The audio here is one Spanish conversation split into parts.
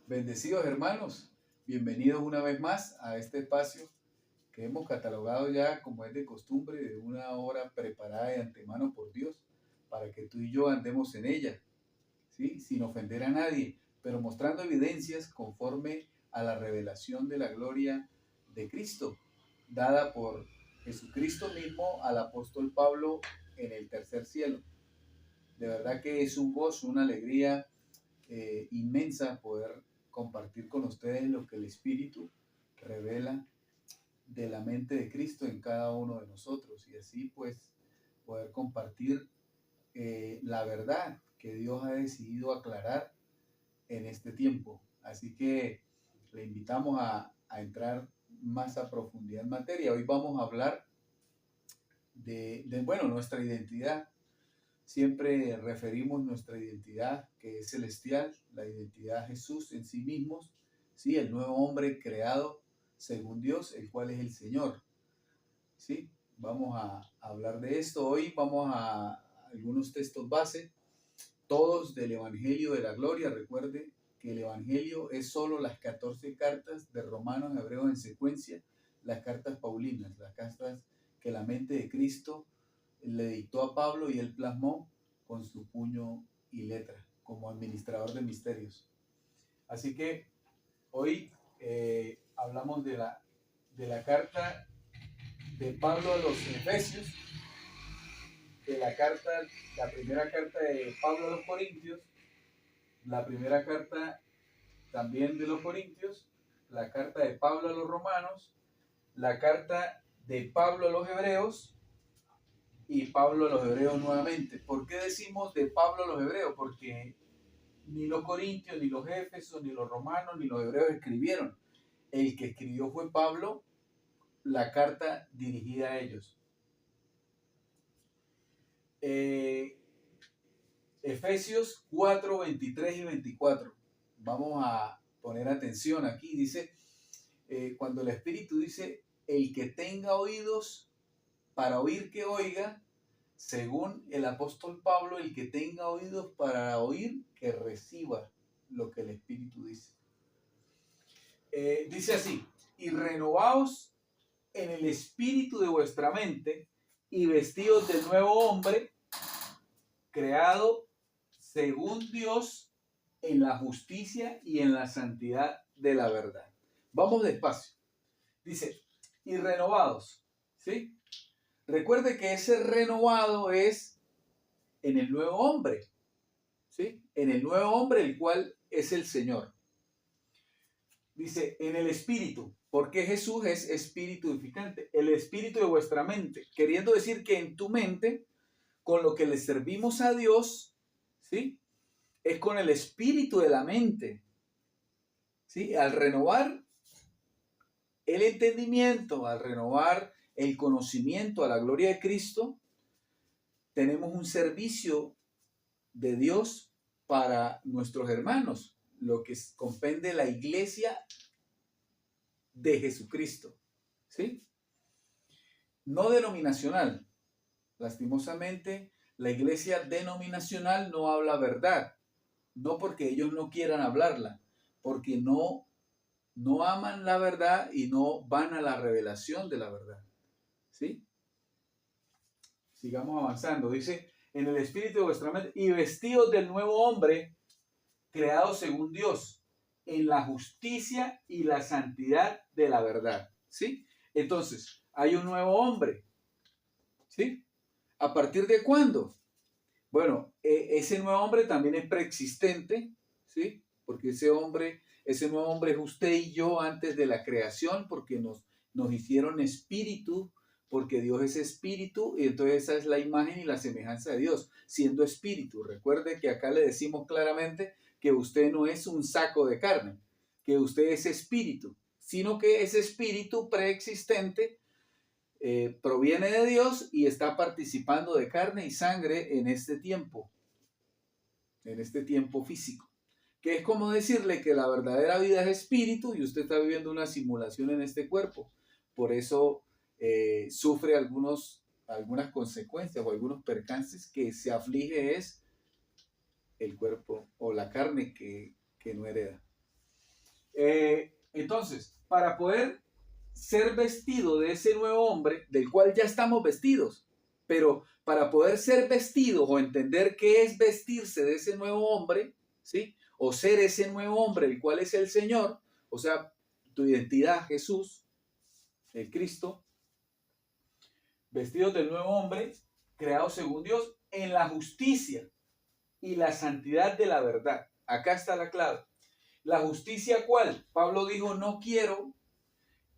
Bendecidos hermanos, bienvenidos una vez más a este espacio que hemos catalogado ya como es de costumbre de una hora preparada de antemano por Dios para que tú y yo andemos en ella, ¿sí? Sin ofender a nadie, pero mostrando evidencias conforme a la revelación de la gloria de Cristo, dada por Jesucristo mismo al apóstol Pablo en el tercer cielo. De verdad que es un gozo, una alegría inmensa poder compartir con ustedes lo que el Espíritu revela de la mente de Cristo en cada uno de nosotros y así pues poder compartir la verdad que Dios ha decidido aclarar en este tiempo. Así que le invitamos a entrar más a profundidad en materia. Hoy vamos a hablar bueno, nuestra identidad. Siempre referimos nuestra identidad que es celestial, la identidad de Jesús en sí mismos, ¿sí? El nuevo hombre creado según Dios, el cual es el Señor. ¿Sí? Vamos a hablar de esto. Hoy vamos a algunos textos base, todos del Evangelio de la Gloria. Recuerde que el Evangelio es solo las 14 cartas de Romanos, Hebreos en secuencia, las cartas paulinas, las cartas que la mente de Cristo le dictó a Pablo y él plasmó con su puño y letra como administrador de misterios. Así que hoy hablamos de la carta de Pablo a los Efesios, de la primera carta de Pablo a los Corintios, la primera carta también de los Corintios, la carta de Pablo a los Romanos, la carta de Pablo a los Hebreos y Pablo a los Hebreos nuevamente. ¿Por qué decimos de Pablo a los Hebreos? Porque ni los Corintios, ni los Éfesos, ni los Romanos, ni los Hebreos escribieron. El que escribió fue Pablo, la carta dirigida a ellos. Efesios 4, 23 y 24. Vamos a poner atención aquí. Dice, cuando el Espíritu dice, el que tenga oídos para oír que oiga, según el apóstol Pablo, el que tenga oídos para oír, que reciba lo que el Espíritu dice. Dice así, y renovaos en el espíritu de vuestra mente y vestidos del nuevo hombre, creado según Dios en la justicia y en la santidad de la verdad. Vamos despacio. Dice, y renovados, ¿sí? Recuerde que ese renovado es en el nuevo hombre, ¿sí? En el nuevo hombre, el cual es el Señor. Dice, en el espíritu, porque Jesús es espíritu edificante, el espíritu de vuestra mente, queriendo decir que en tu mente, con lo que le servimos a Dios, ¿sí? Es con el espíritu de la mente, ¿sí? Al renovar el entendimiento, al renovar el conocimiento a la gloria de Cristo, tenemos un servicio de Dios para nuestros hermanos, lo que comprende la iglesia de Jesucristo, ¿sí? No denominacional. Lastimosamente, la iglesia denominacional no habla verdad, no porque ellos no quieran hablarla, porque no aman la verdad y no van a la revelación de la verdad, ¿sí? Sigamos avanzando. Dice, en el espíritu de vuestra mente y vestidos del nuevo hombre, creado según Dios, en la justicia y la santidad de la verdad, ¿sí? Entonces, hay un nuevo hombre, ¿sí? ¿A partir de cuándo? Bueno, ese nuevo hombre también es preexistente, ¿sí? Porque ese nuevo hombre es usted y yo antes de la creación, porque nos hicieron espíritu, porque Dios es espíritu, y entonces esa es la imagen y la semejanza de Dios, siendo espíritu. Recuerde que acá le decimos claramente que usted no es un saco de carne, que usted es espíritu, sino que ese espíritu preexistente proviene de Dios y está participando de carne y sangre en este tiempo físico. Que es como decirle que la verdadera vida es espíritu y usted está viviendo una simulación en este cuerpo. Por eso sufre algunas consecuencias o algunos percances que se aflige es el cuerpo o la carne que no hereda. Entonces, para poder ser vestido de ese nuevo hombre, del cual ya estamos vestidos, pero para poder ser vestidos o entender qué es vestirse de ese nuevo hombre, ¿sí? O ser ese nuevo hombre, el cual es el Señor, o sea, tu identidad, Jesús, el Cristo, vestidos del nuevo hombre, creado según Dios, en la justicia y la santidad de la verdad. Acá está la clave. ¿La justicia cuál? Pablo dijo, no quiero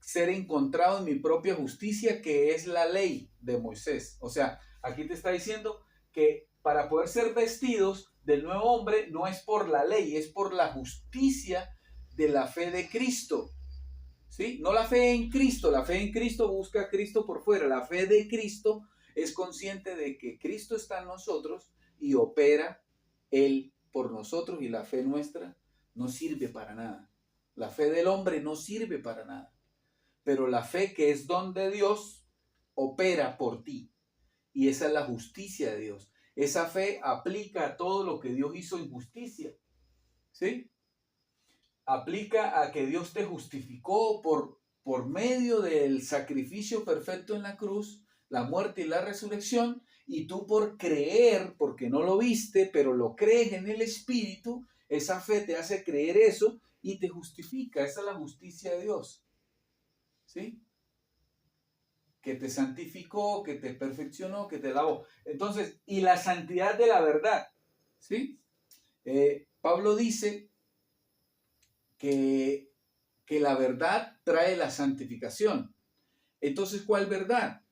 ser encontrado en mi propia justicia, que es la ley de Moisés. O sea, aquí te está diciendo que para poder ser vestidos del nuevo hombre no es por la ley, es por la justicia de la fe de Cristo. ¿Sí? No la fe en Cristo, la fe en Cristo busca a Cristo por fuera, la fe de Cristo es consciente de que Cristo está en nosotros y opera Él por nosotros, y la fe nuestra no sirve para nada. La fe del hombre no sirve para nada, pero la fe, que es don de Dios, opera por ti, y esa es la justicia de Dios. Esa fe aplica a todo lo que Dios hizo en justicia, ¿sí? Aplica a que Dios te justificó por medio del sacrificio perfecto en la cruz, la muerte y la resurrección, y tú por creer, porque no lo viste, pero lo crees en el Espíritu, esa fe te hace creer eso y te justifica. Esa es la justicia de Dios, ¿sí? Que te santificó, que te perfeccionó, que te lavó. Entonces, y la santidad de la verdad, ¿sí? Pablo dice que la verdad trae la santificación. Entonces, ¿cuál verdad?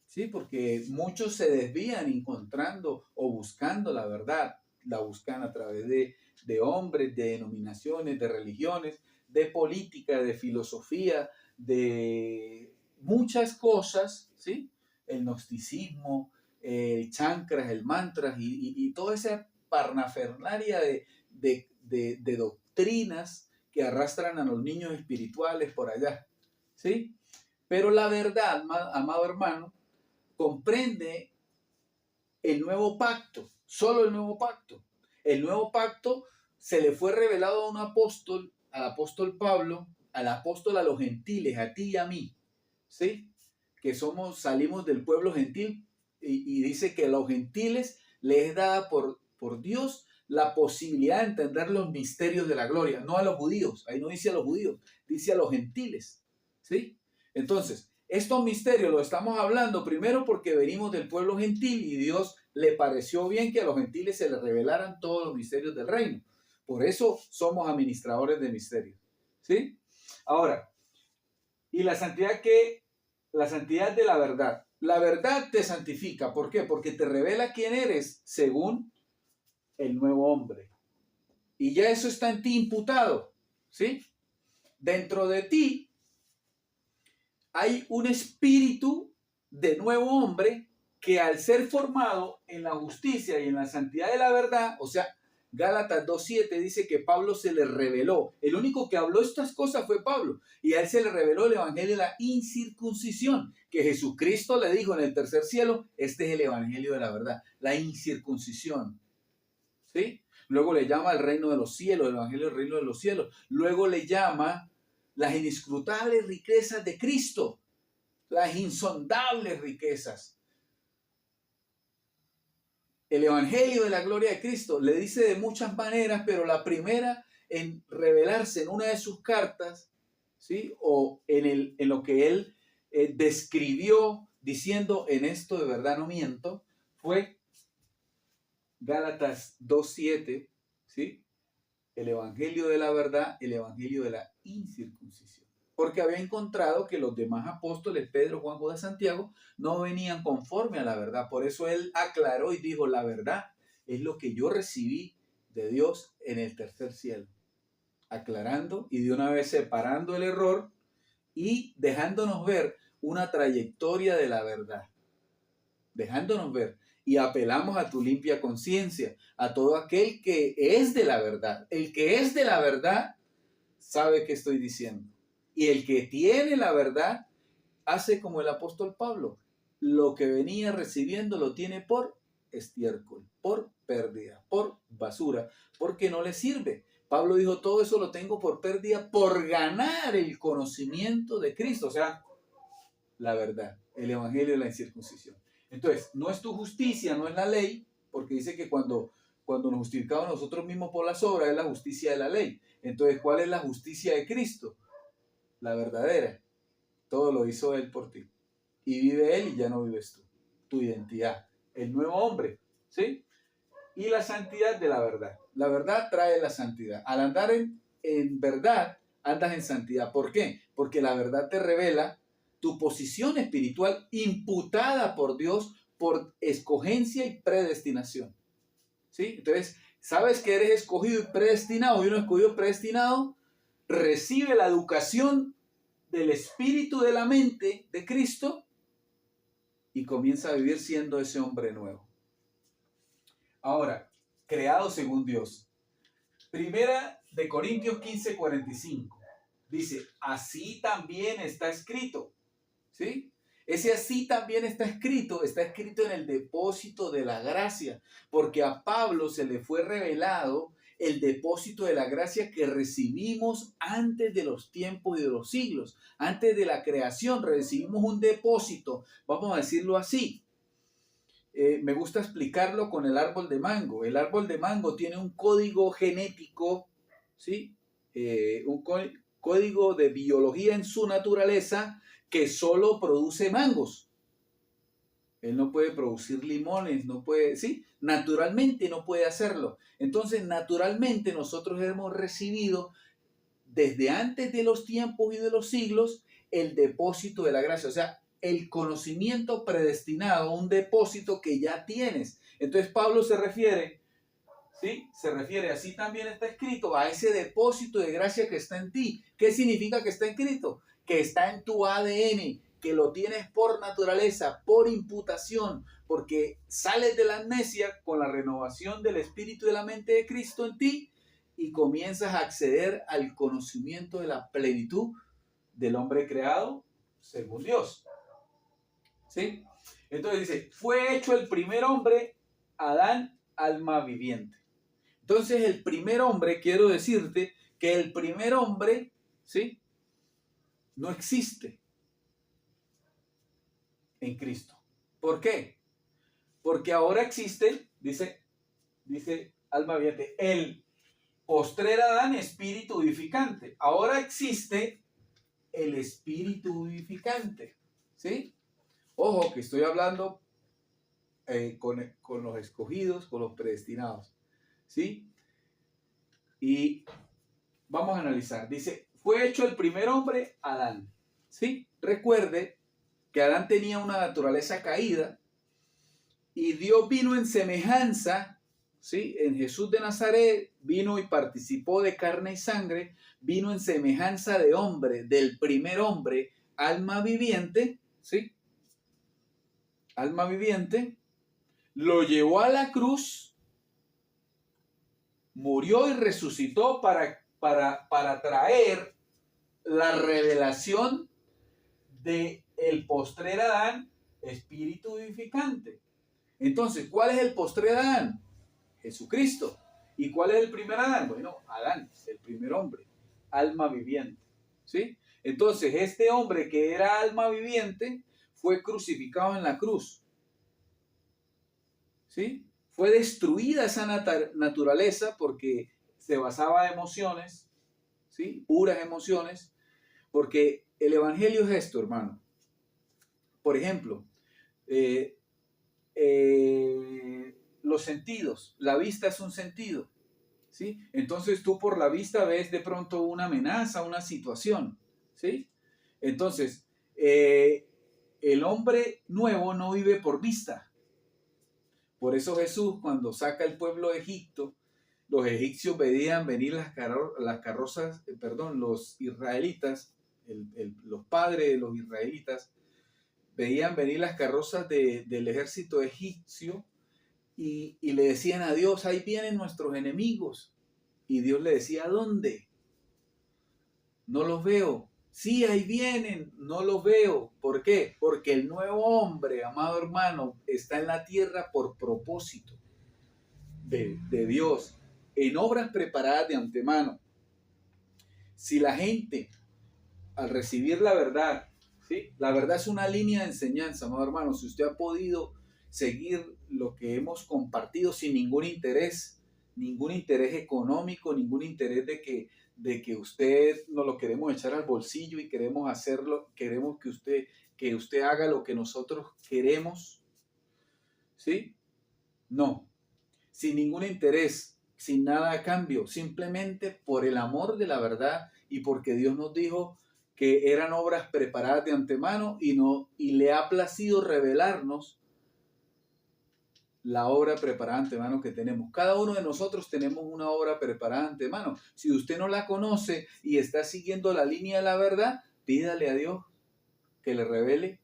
Sí, porque muchos se desvían encontrando o buscando la verdad. La buscan a través de hombres, de denominaciones, de religiones, de política, de filosofía, de muchas cosas, ¿sí? El gnosticismo, el chancras, el mantras y toda esa parnafernalia de doctrinas que arrastran a los niños espirituales por allá, ¿sí? Pero la verdad, amado hermano, comprende el nuevo pacto, solo el nuevo pacto. El nuevo pacto se le fue revelado a un apóstol, al apóstol Pablo, al apóstol a los gentiles, a ti y a mí, ¿sí? Que salimos del pueblo gentil, y dice que a los gentiles les es dada por Dios la posibilidad de entender los misterios de la gloria, no a los judíos, ahí no dice a los judíos, dice a los gentiles, ¿sí? Entonces, estos misterios los estamos hablando primero porque venimos del pueblo gentil y Dios le pareció bien que a los gentiles se les revelaran todos los misterios del reino. Por eso somos administradores de misterios, ¿sí? Ahora, y la santidad la santidad de la verdad. La verdad te santifica. ¿Por qué? Porque te revela quién eres según el nuevo hombre. Y ya eso está en ti imputado, ¿sí? Dentro de ti hay un espíritu de nuevo hombre que, al ser formado en la justicia y en la santidad de la verdad, o sea, Gálatas 2:7 dice que Pablo se le reveló. El único que habló estas cosas fue Pablo, y a él se le reveló el evangelio de la incircuncisión, que Jesucristo le dijo en el tercer cielo: este es el evangelio de la verdad, la incircuncisión, ¿sí? Luego le llama el reino de los cielos, el evangelio del reino de los cielos. Luego le llama las inescrutables riquezas de Cristo, las insondables riquezas. El evangelio de la gloria de Cristo le dice de muchas maneras, pero la primera en revelarse en una de sus cartas, ¿sí? O en lo que él describió diciendo: en esto de verdad no miento, fue Gálatas 2:7, ¿sí? El evangelio de la verdad, el evangelio de la incircuncisión. Porque había encontrado que los demás apóstoles, Pedro, Juan, Judas, Santiago, no venían conforme a la verdad. Por eso él aclaró y dijo: la verdad es lo que yo recibí de Dios en el tercer cielo. Aclarando y de una vez separando el error y dejándonos ver una trayectoria de la verdad. Dejándonos ver. Y apelamos a tu limpia conciencia, a todo aquel que es de la verdad. El que es de la verdad sabe qué estoy diciendo. Y el que tiene la verdad hace como el apóstol Pablo. Lo que venía recibiendo lo tiene por estiércol, por pérdida, por basura, porque no le sirve. Pablo dijo, todo eso lo tengo por pérdida por ganar el conocimiento de Cristo, o sea, la verdad, el evangelio de la incircuncisión. Entonces, no es tu justicia, no es la ley, porque dice que cuando nos justificamos nosotros mismos por las obras es la justicia de la ley. Entonces, ¿cuál es la justicia de Cristo? La verdadera. Todo lo hizo Él por ti. Y vive Él y ya no vives tú. Tu identidad, el nuevo hombre, ¿sí? Y la santidad de la verdad. La verdad trae la santidad. Al andar en verdad, andas en santidad. ¿Por qué? Porque la verdad te revela tu posición espiritual imputada por Dios por escogencia y predestinación. ¿Sí? Entonces, sabes que eres escogido y predestinado, y uno escogido y predestinado recibe la educación del espíritu de la mente de Cristo y comienza a vivir siendo ese hombre nuevo. Ahora, creado según Dios. Primera de Corintios 15:45. Dice, así también está escrito. ¿Sí? Ese así también está escrito en el depósito de la gracia, porque a Pablo se le fue revelado el depósito de la gracia que recibimos antes de los tiempos y de los siglos. Antes de la creación recibimos un depósito, vamos a decirlo así. Me gusta explicarlo con el árbol de mango. El árbol de mango tiene un código genético, ¿sí? Un código de biología en su naturaleza que solo produce mangos. Él no puede producir limones, no puede, ¿sí? Naturalmente no puede hacerlo. Entonces, naturalmente nosotros hemos recibido desde antes de los tiempos y de los siglos el depósito de la gracia, o sea, el conocimiento predestinado, un depósito que ya tienes. Entonces Pablo se refiere, ¿sí? Se refiere, así también está escrito, a ese depósito de gracia que está en ti. ¿Qué significa que está escrito? Que está en tu ADN, que lo tienes por naturaleza, por imputación, porque sales de la amnesia con la renovación del espíritu de la mente de Cristo en ti y comienzas a acceder al conocimiento de la plenitud del hombre creado según Dios. ¿Sí? Entonces dice, fue hecho el primer hombre, Adán, alma viviente. Entonces el primer hombre, quiero decirte que el primer hombre, ¿sí? No existe en Cristo. ¿Por qué? Porque ahora existe, dice alma viviente, el postrer Adán, espíritu vivificante. Ahora existe el espíritu vivificante. ¿Sí? Ojo, que estoy hablando con los escogidos, con los predestinados. ¿Sí? Y vamos a analizar. Dice, fue hecho el primer hombre, Adán. ¿Sí? Recuerde que Adán tenía una naturaleza caída y Dios vino en semejanza, ¿sí? En Jesús de Nazaret vino y participó de carne y sangre, vino en semejanza de hombre, del primer hombre, alma viviente, ¿sí? Alma viviente, lo llevó a la cruz, murió y resucitó para traer la revelación de el postrer Adán, espíritu vivificante. Entonces, ¿cuál es el postrer Adán? Jesucristo. ¿Y cuál es el primer Adán? Bueno, Adán, el primer hombre, alma viviente. ¿Sí? Entonces, este hombre que era alma viviente fue crucificado en la cruz. ¿Sí? Fue destruida esa naturaleza porque se basaba en emociones, ¿sí? Puras emociones, porque el evangelio es esto, hermano. Por ejemplo, los sentidos, la vista es un sentido, ¿sí? Entonces tú por la vista ves de pronto una amenaza, una situación, ¿sí? Entonces, el hombre nuevo no vive por vista. Por eso Jesús, cuando saca el pueblo de Egipto, los egipcios veían venir las carrozas, los israelitas, los padres de los israelitas, veían venir las carrozas del ejército egipcio y le decían a Dios, ahí vienen nuestros enemigos. Y Dios le decía, ¿dónde? No los veo. Sí, ahí vienen, no los veo. ¿Por qué? Porque el nuevo hombre, amado hermano, está en la tierra por propósito de Dios. en obras preparadas de antemano. Si la gente, al recibir la verdad, ¿sí? La verdad es una línea de enseñanza, amado hermano. Si usted ha podido seguir lo que hemos compartido sin ningún interés económico, ningún interés de que usted nos lo queremos echar al bolsillo y queremos hacerlo, queremos que usted haga lo que nosotros queremos, ¿sí? No, sin ningún interés, sin nada a cambio, simplemente por el amor de la verdad y porque Dios nos dijo que eran obras preparadas de antemano y le ha placido revelarnos la obra preparada de antemano que tenemos. Cada uno de nosotros tenemos una obra preparada de antemano. Si usted no la conoce y está siguiendo la línea de la verdad, pídale a Dios que le revele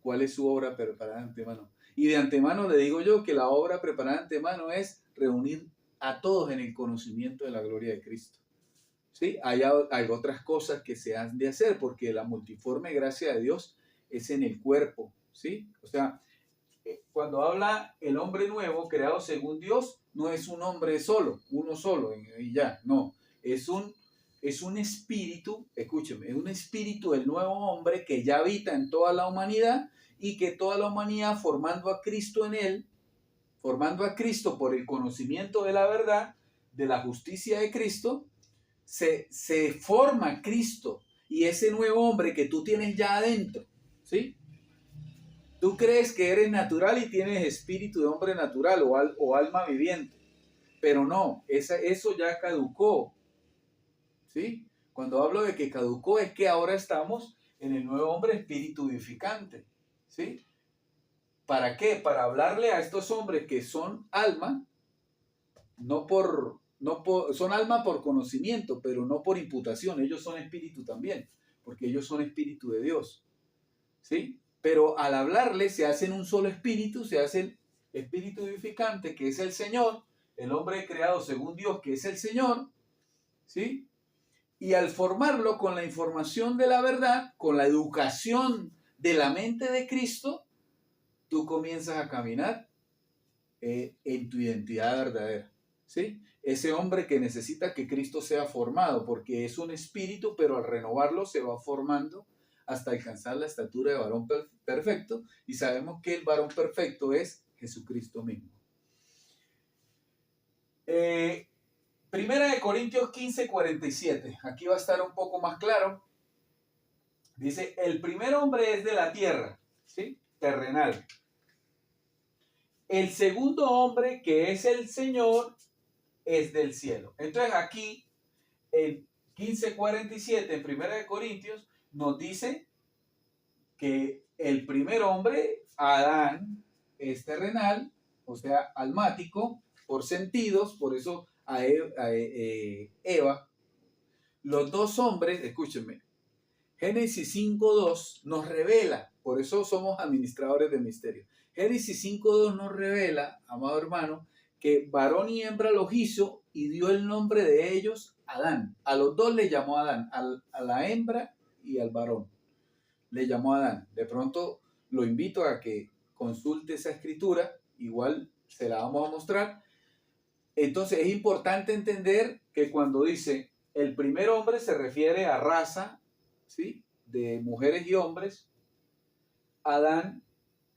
cuál es su obra preparada de antemano. Y de antemano le digo yo que la obra preparada de antemano es reunir a todos en el conocimiento de la gloria de Cristo. ¿Sí? Hay otras cosas que se han de hacer porque la multiforme gracia de Dios es en el cuerpo. ¿Sí? O sea, cuando habla el hombre nuevo creado según Dios, no es un hombre solo, uno solo y ya, no. Es un espíritu, escúcheme, es un espíritu del nuevo hombre que ya habita en toda la humanidad y que toda la humanidad formando a Cristo en él, formando a Cristo por el conocimiento de la verdad, de la justicia de Cristo, se forma Cristo y ese nuevo hombre que tú tienes ya adentro, ¿sí? Tú crees que eres natural y tienes espíritu de hombre natural o alma viviente, pero no, eso ya caducó, ¿sí? Cuando hablo de que caducó es que ahora estamos en el nuevo hombre espíritu vivificante, ¿sí? ¿Para qué? Para hablarle a estos hombres que son alma, son alma por conocimiento, pero no por imputación. Ellos son espíritu también, porque ellos son espíritu de Dios, ¿sí? Pero al hablarle se hacen un solo espíritu, se hace el espíritu vivificante, que es el Señor, el hombre creado según Dios, que es el Señor, ¿sí? Y al formarlo con la información de la verdad, con la educación de la mente de Cristo, tú comienzas a caminar en tu identidad verdadera, ¿sí? Ese hombre que necesita que Cristo sea formado, porque es un espíritu, pero al renovarlo se va formando hasta alcanzar la estatura de varón perfecto, y sabemos que el varón perfecto es Jesucristo mismo. Primera de Corintios 15:47, aquí va a estar un poco más claro. Dice, el primer hombre es de la tierra, ¿sí? Terrenal. El segundo hombre, que es el Señor, es del cielo. Entonces aquí, en 15:47, en Primera de Corintios, nos dice que el primer hombre, Adán, es terrenal, o sea, almático, por sentidos, por eso a Eva. Los dos hombres, escúchenme, Génesis 5:2 nos revela, por eso somos administradores de misterio. Génesis 5:2 nos revela, amado hermano, que varón y hembra los hizo y dio el nombre de ellos Adán. A los dos le llamó Adán, a la hembra y al varón. Le llamó Adán. De pronto lo invito a que consulte esa escritura, igual se la vamos a mostrar. Entonces es importante entender que cuando dice el primer hombre se refiere a raza, ¿sí? De mujeres y hombres. Adán,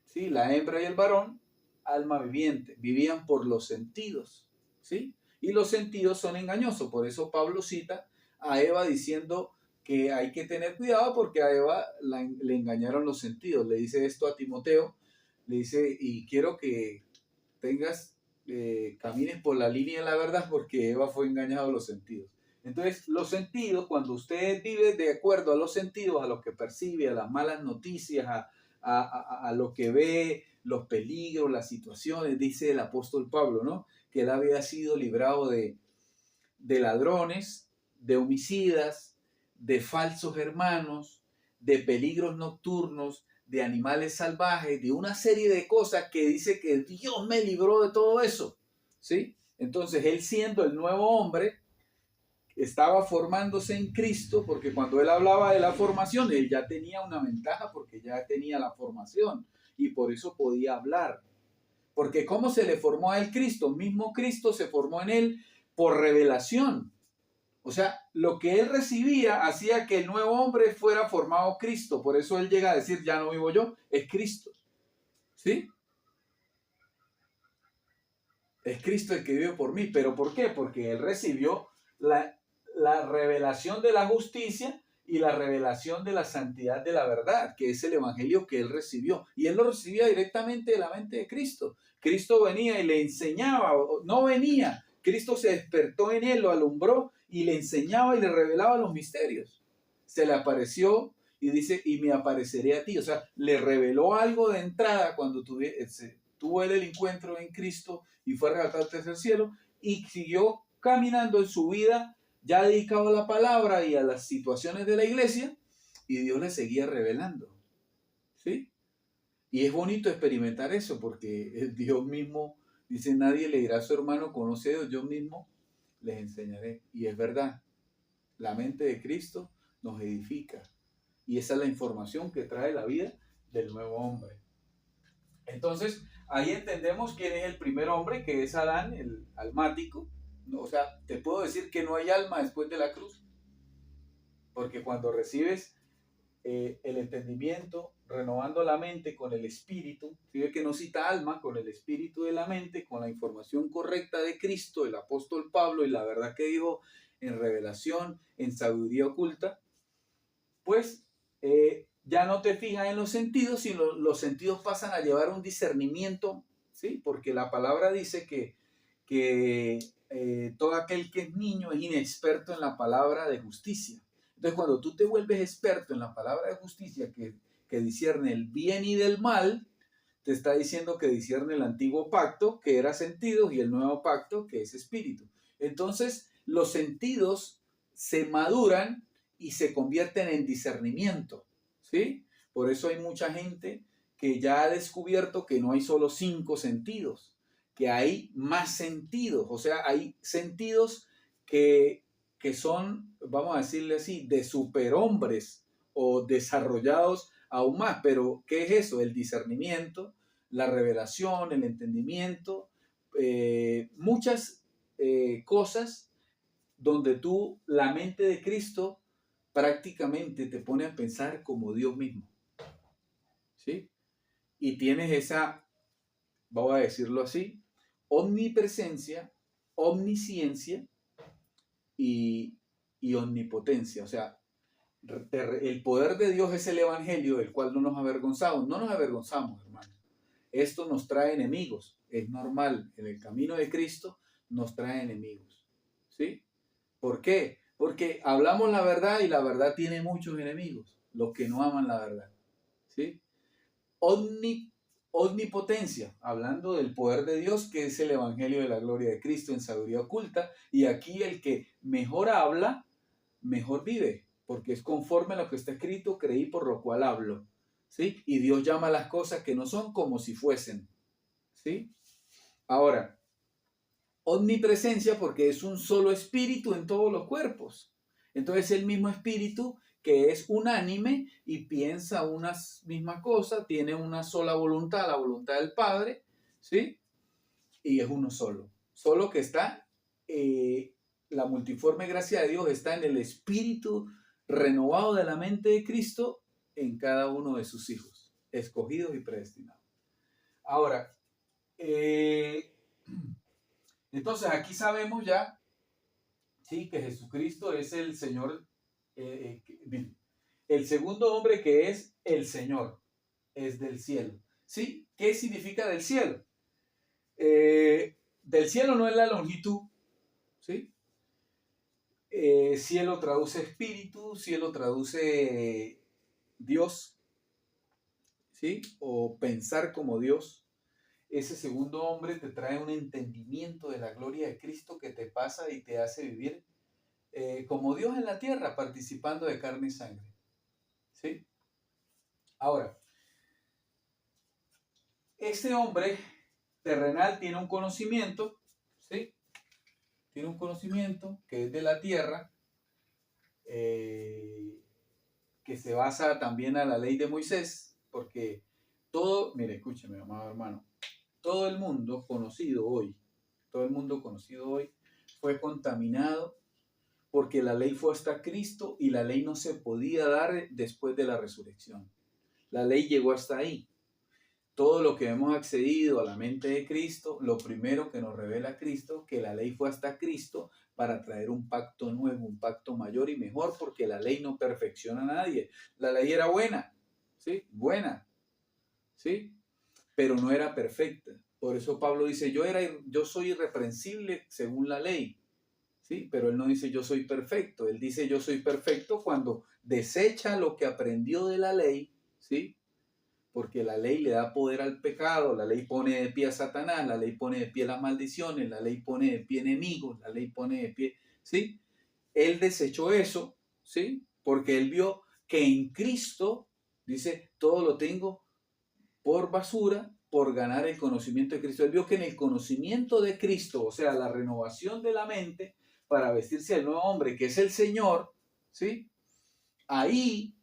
¿sí? La hembra y el varón, alma viviente, vivían por los sentidos, ¿sí? Y los sentidos son engañosos, por eso Pablo cita a Eva diciendo que hay que tener cuidado porque a Eva le engañaron los sentidos. Le dice esto a Timoteo, le dice, y quiero que camines por la línea de la verdad porque Eva fue engañada a los sentidos. Entonces, los sentidos, cuando usted vive de acuerdo a los sentidos, a lo que percibe, a las malas noticias, a lo que ve, los peligros, las situaciones, dice el apóstol Pablo, ¿no? Que él había sido librado de ladrones, de homicidas, de falsos hermanos, de peligros nocturnos, de animales salvajes, de una serie de cosas que dice que Dios me libró de todo eso, ¿sí? Entonces, él siendo el nuevo hombre, estaba formándose en Cristo, porque cuando él hablaba de la formación, él ya tenía una ventaja porque ya tenía la formación y por eso podía hablar. Porque ¿cómo se le formó a él Cristo? Mismo Cristo se formó en él por revelación. O sea, lo que él recibía hacía que el nuevo hombre fuera formado Cristo. Por eso él llega a decir, ya no vivo yo, es Cristo. ¿Sí? Es Cristo el que vive por mí. ¿Pero por qué? Porque él recibió la revelación de la justicia y la revelación de la santidad de la verdad, que es el evangelio que él recibió. Y él lo recibía directamente de la mente de Cristo. Cristo venía y le enseñaba, no venía, Cristo se despertó en él, lo alumbró y le enseñaba y le revelaba los misterios. Se le apareció y dice, y me apareceré a ti. O sea, le reveló algo de entrada cuando tuvo él el encuentro en Cristo y fue arrebatado al tercer cielo y siguió caminando en su vida ya dedicado a la palabra y a las situaciones de la iglesia, y Dios le seguía revelando. ¿Sí? Y es bonito experimentar eso, porque Dios mismo dice, nadie le dirá a su hermano, conoce a Dios, yo mismo les enseñaré. Y es verdad, la mente de Cristo nos edifica. Y esa es la información que trae la vida del nuevo hombre. Entonces, ahí entendemos quién es el primer hombre, que es Adán, el almático. O sea, te puedo decir que no hay alma después de la cruz, porque cuando recibes el entendimiento, renovando la mente con el espíritu, fíjate que no cita alma, con el espíritu de la mente, con la información correcta de Cristo, el apóstol Pablo y la verdad que dijo en revelación, en sabiduría oculta, pues ya no te fijas en los sentidos, sino los sentidos pasan a llevar un discernimiento, ¿sí? Porque la palabra dice que todo aquel que es niño es inexperto en la palabra de justicia. Entonces, cuando tú te vuelves experto en la palabra de justicia que discierne el bien y del mal, te está diciendo que discierne el antiguo pacto, que era sentidos, y el nuevo pacto, que es espíritu. Entonces, los sentidos se maduran y se convierten en discernimiento, ¿sí? Por eso hay mucha gente que ya ha descubierto que no hay solo 5 sentidos, que hay más sentidos, o sea, hay sentidos que son, vamos a decirle así, de superhombres o desarrollados aún más. Pero, ¿qué es eso? El discernimiento, la revelación, el entendimiento, muchas cosas donde tú, la mente de Cristo, prácticamente te pone a pensar como Dios mismo, ¿sí? Y tienes esa, vamos a decirlo así, omnipresencia, omnisciencia y omnipotencia. O sea, el poder de Dios es el evangelio del cual no nos avergonzamos. No nos avergonzamos, hermano. Esto nos trae enemigos. Es normal. En el camino de Cristo nos trae enemigos. ¿Sí? ¿Por qué? Porque hablamos la verdad y la verdad tiene muchos enemigos. Los que no aman la verdad. ¿Sí? Omnipotencia, hablando del poder de Dios, que es el evangelio de la gloria de Cristo en sabiduría oculta. Y aquí el que mejor habla, mejor vive, porque es conforme a lo que está escrito, creí por lo cual hablo. ¿Sí? Y Dios llama las cosas que no son como si fuesen. ¿Sí? Ahora, omnipresencia porque es un solo espíritu en todos los cuerpos. Entonces el mismo espíritu que es unánime y piensa una misma cosa, tiene una sola voluntad, la voluntad del Padre, ¿sí? Y es uno solo. Solo que está, la multiforme gracia de Dios está en el espíritu renovado de la mente de Cristo en cada uno de sus hijos, escogidos y predestinados. Ahora, entonces aquí sabemos ya, sí, que Jesucristo es el Señor, el segundo hombre que es el Señor, es del cielo. ¿Sí? ¿Qué significa del cielo? Del cielo no es la longitud, ¿sí? Cielo traduce espíritu, cielo traduce Dios, ¿sí? O pensar como Dios. Ese segundo hombre te trae un entendimiento de la gloria de Cristo que te pasa y te hace vivir como Dios en la tierra, participando de carne y sangre. ¿Sí? Ahora, ese hombre terrenal tiene un conocimiento, ¿sí? Tiene un conocimiento que es de la tierra, que se basa también a la ley de Moisés, porque todo, mire, escúcheme, amado hermano, todo el mundo conocido hoy, fue contaminado porque la ley fue hasta Cristo y la ley no se podía dar después de la resurrección. La ley llegó hasta ahí. Todo lo que hemos accedido a la mente de Cristo, lo primero que nos revela Cristo, que la ley fue hasta Cristo para traer un pacto nuevo, un pacto mayor y mejor, porque la ley no perfecciona a nadie. La ley era buena, ¿sí? Buena, ¿sí? Pero no era perfecta. Por eso Pablo dice, yo soy irreprensible según la ley, ¿sí? Pero él no dice yo soy perfecto. Él dice yo soy perfecto cuando desecha lo que aprendió de la ley, ¿sí? Porque la ley le da poder al pecado, la ley pone de pie a Satanás, la ley pone de pie las maldiciones, la ley pone de pie enemigos, la ley pone de pie, ¿sí? Él desechó eso, ¿sí? Porque él vio que en Cristo, dice, todo lo tengo por basura, por ganar el conocimiento de Cristo. Él vio que en el conocimiento de Cristo, o sea, la renovación de la mente, para vestirse del nuevo hombre, que es el Señor, ¿sí? Ahí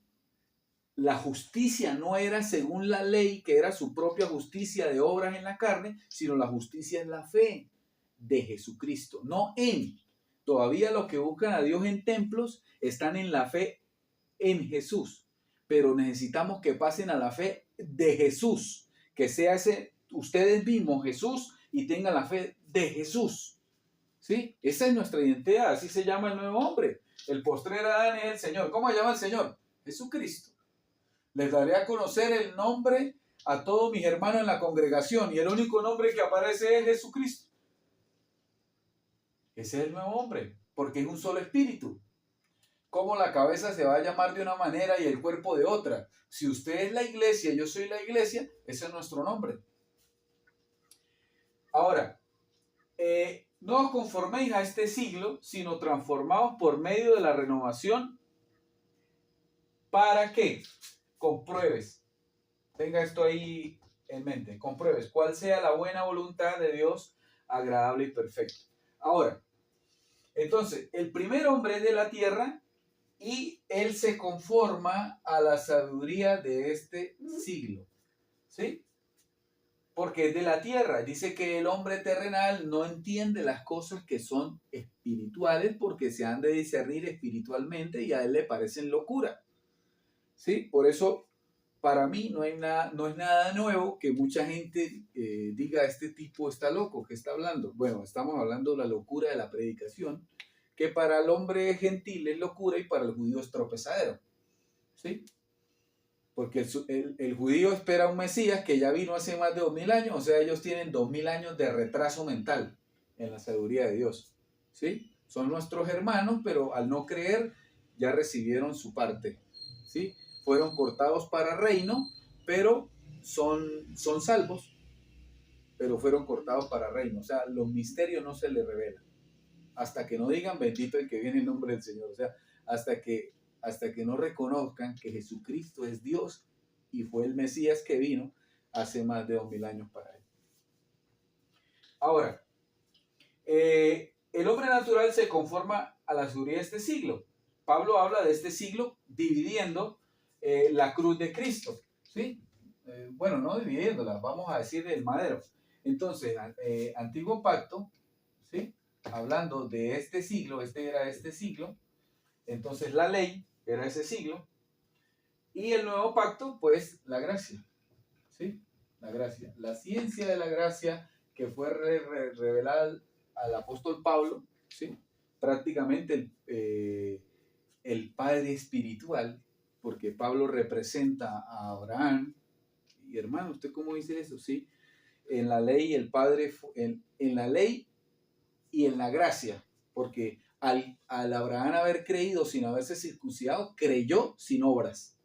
la justicia no era según la ley, que era su propia justicia de obras en la carne, sino la justicia en la fe de Jesucristo, no en. Todavía los que buscan a Dios en templos están en la fe en Jesús, pero necesitamos que pasen a la fe de Jesús, que sea ese ustedes mismos Jesús y tengan la fe de Jesús. ¿Sí? Esa es nuestra identidad, así se llama el nuevo hombre. El postrer Adán es el Señor. ¿Cómo se llama el Señor? Jesucristo. Les daré a conocer el nombre a todos mis hermanos en la congregación y el único nombre que aparece es Jesucristo. Ese es el nuevo hombre, porque es un solo espíritu. ¿Cómo la cabeza se va a llamar de una manera y el cuerpo de otra? Si usted es la iglesia, yo soy la iglesia, ese es nuestro nombre. Ahora, no os conforméis a este siglo, sino transformaos por medio de la renovación. ¿Para qué? Compruebes. Tenga esto ahí en mente. Compruebes cuál sea la buena voluntad de Dios, agradable y perfecta. Ahora, entonces, el primer hombre es de la tierra y él se conforma a la sabiduría de este siglo. ¿Sí? Porque es de la tierra. Dice que el hombre terrenal no entiende las cosas que son espirituales porque se han de discernir espiritualmente y a él le parecen locura. ¿Sí? Por eso, para mí no es nada nuevo que mucha gente diga este tipo está loco, ¿qué está hablando? Bueno, estamos hablando de la locura de la predicación, que para el hombre gentil es locura y para el judío es tropezadero. ¿Sí? Porque el judío espera un Mesías que ya vino hace más de 2000 años, o sea, ellos tienen 2000 años de retraso mental en la sabiduría de Dios. ¿Sí? Son nuestros hermanos, pero al no creer ya recibieron su parte. ¿Sí? Fueron cortados para reino, pero son salvos, pero fueron cortados para reino. O sea, los misterios no se les revelan. Hasta que no digan bendito el que viene en nombre del Señor. O sea, hasta que no reconozcan que Jesucristo es Dios y fue el Mesías que vino hace más de 2000 años para él. Ahora, el hombre natural se conforma a la sabiduría de este siglo. Pablo habla de este siglo dividiendo la cruz de Cristo, ¿sí? Bueno, no dividiéndola, vamos a decir el madero. Entonces, antiguo pacto, ¿sí? Hablando de este siglo, este era este siglo, entonces la ley era ese siglo, y el nuevo pacto, pues la gracia, ¿sí? La gracia, la ciencia de la gracia que fue revelada al apóstol Pablo, ¿sí? Prácticamente el padre espiritual, porque Pablo representa a Abraham, y hermano, ¿usted cómo dice eso? ¿Sí? En la ley, el padre, en la ley y en la gracia, porque al Abraham haber creído sin haberse circuncidado, creyó sin obras,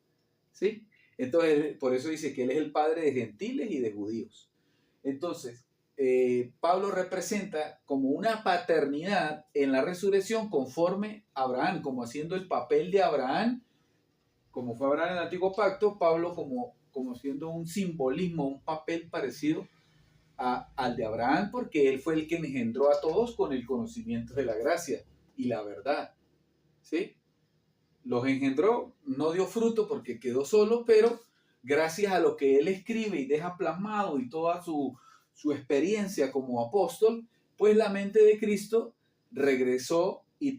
¿sí? Entonces, por eso dice que él es el padre de gentiles y de judíos. Entonces, Pablo representa como una paternidad en la resurrección conforme a Abraham, como haciendo el papel de Abraham, como fue Abraham en el antiguo pacto, Pablo como siendo un simbolismo, un papel parecido al de Abraham, porque él fue el que engendró a todos con el conocimiento de la gracia y la verdad, ¿sí? Los engendró, no dio fruto porque quedó solo, pero gracias a lo que él escribe y deja plasmado y toda su experiencia como apóstol, pues la mente de Cristo regresó y